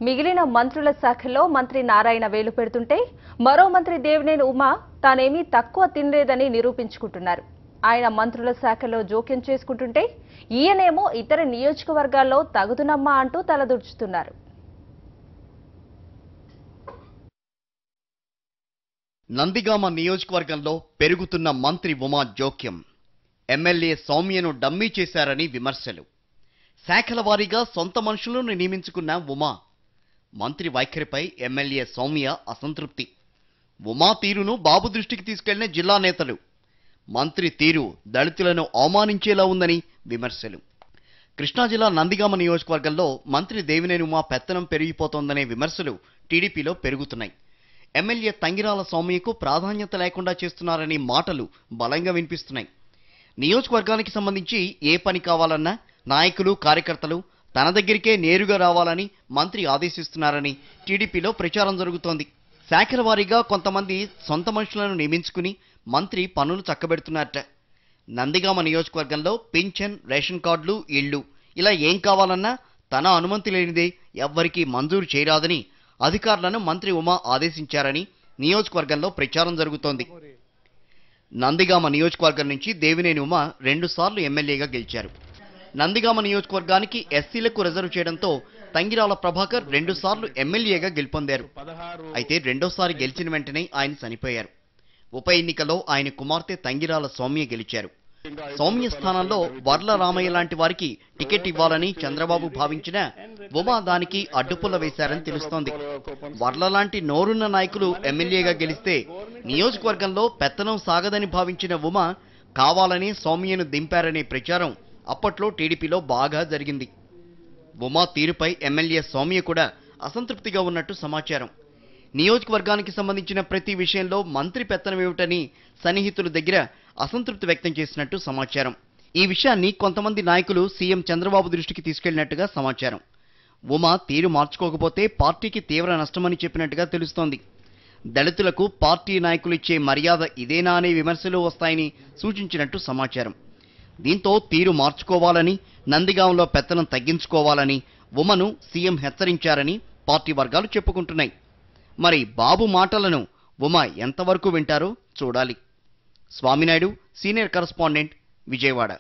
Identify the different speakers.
Speaker 1: మిగిలిన మంత్రుల శాఖల్లో మంత్రి నారాయణ వేలు పెడుతుంటే మరో మంత్రి దేవినేని ఉమా తానేమీ తక్కువ తినలేదని నిరూపించుకుంటున్నారు. ఆయన మంత్రుల శాఖలో జోక్యం చేసుకుంటుంటే ఈయనేమో ఇతర నియోజకవర్గాల్లో తగుదునమ్మా అంటూ తలదూర్చుతున్నారు.
Speaker 2: నందిగామ నియోజకవర్గంలో పెరుగుతున్న మంత్రి ఉమా జోక్యం. ఎమ్మెల్యే సౌమ్యను డమ్మీ చేశారని విమర్శలు. శాఖల వారీగా సొంత మనుషులను నియమించుకున్న ఉమా. మంత్రి వైఖరిపై ఎమ్మెల్యే సౌమ్య అసంతృప్తి. ఉమా తీరును బాబు దృష్టికి తీసుకెళ్లిన జిల్లా నేతలు. మంత్రి తీరు దళితులను అవమానించేలా ఉందని విమర్శలు. కృష్ణా జిల్లా నందిగామ నియోజకవర్గంలో మంత్రి దేవినేని ఉమా పెత్తనం పెరిగిపోతోందనే విమర్శలు టీడీపీలో పెరుగుతున్నాయి. ఎమ్మెల్యే తంగిరాల సౌమ్యకు ప్రాధాన్యత లేకుండా చేస్తున్నారని మాటలు బలంగా వినిపిస్తున్నాయి. నియోజకవర్గానికి సంబంధించి ఏ పని కావాలన్నా నాయకులు కార్యకర్తలు తన దగ్గరికే నేరుగా రావాలని మంత్రి ఆదేశిస్తున్నారని టీడీపీలో ప్రచారం జరుగుతోంది. శాఖల వారీగా కొంతమంది సొంత మనుషులను నియమించుకుని మంత్రి పనులు చక్కబెడుతున్నారట. నందిగామ నియోజకవర్గంలో పింఛన్, రేషన్ కార్డులు, ఇళ్లు ఇలా ఏం కావాలన్నా తన అనుమతి లేనిదే ఎవ్వరికీ మంజూరు చేయరాదని అధికారులను మంత్రి ఉమా ఆదేశించారని నియోజకవర్గంలో ప్రచారం జరుగుతోంది. నందిగామ నియోజకవర్గం నుంచి దేవినేని ఉమా 2 సార్లు ఎమ్మెల్యేగా గెలిచారు. నందిగామ నియోజకవర్గానికి ఎస్సీలకు రిజర్వ్ చేయడంతో తంగిరాల ప్రభాకర్ 2 సార్లు ఎమ్మెల్యేగా గెలుపొందారు. అయితే రెండోసారి గెలిచిన వెంటనే ఆయన చనిపోయారు. ఉప ఎన్నికలో ఆయన కుమార్తె తంగిరాల సౌమ్య గెలిచారు. సౌమ్య స్థానంలో వర్ల రామయ్య లాంటి వారికి టికెట్ ఇవ్వాలని చంద్రబాబు భావించినా ఉమా దానికి అడ్డుపుల్ల వేశారని తెలుస్తోంది. వర్ల లాంటి నోరున్న నాయకులు ఎమ్మెల్యేగా గెలిస్తే నియోజకవర్గంలో పెత్తనం సాగదని భావించిన ఉమా కావాలని సౌమ్యను దింపారనే ప్రచారం అప్పట్లో టీడీపీలో బాగా జరిగింది. ఉమా తీరుపై ఎమ్మెల్యే సౌమ్య కూడా అసంతృప్తిగా ఉన్నట్టు సమాచారం. నియోజకవర్గానికి సంబంధించిన ప్రతి విషయంలో మంత్రి పెత్తనమేమిటని సన్నిహితుల దగ్గర అసంతృప్తి వ్యక్తం చేసినట్టు సమాచారం. ఈ విషయాన్ని కొంతమంది నాయకులు సీఎం చంద్రబాబు దృష్టికి తీసుకెళ్లినట్టుగా సమాచారం. ఉమా తీరు మార్చుకోకపోతే పార్టీకి తీవ్ర నష్టమని చెప్పినట్టుగా తెలుస్తోంది. దళితులకు పార్టీ నాయకులు ఇచ్చే మర్యాద ఇదేనా అనే విమర్శలు వస్తాయని సూచించినట్టు సమాచారం. దీంతో తీరు మార్చుకోవాలని, నందిగాంలో పెత్తనం తగ్గించుకోవాలని ఉమను సీఎం హెచ్చరించారని పార్టీ వర్గాలు చెప్పుకుంటున్నాయి. మరి బాబు మాటలను ఉమా ఎంతవరకు వింటారో చూడాలి. Swami Naidu, senior correspondent, Vijayawada.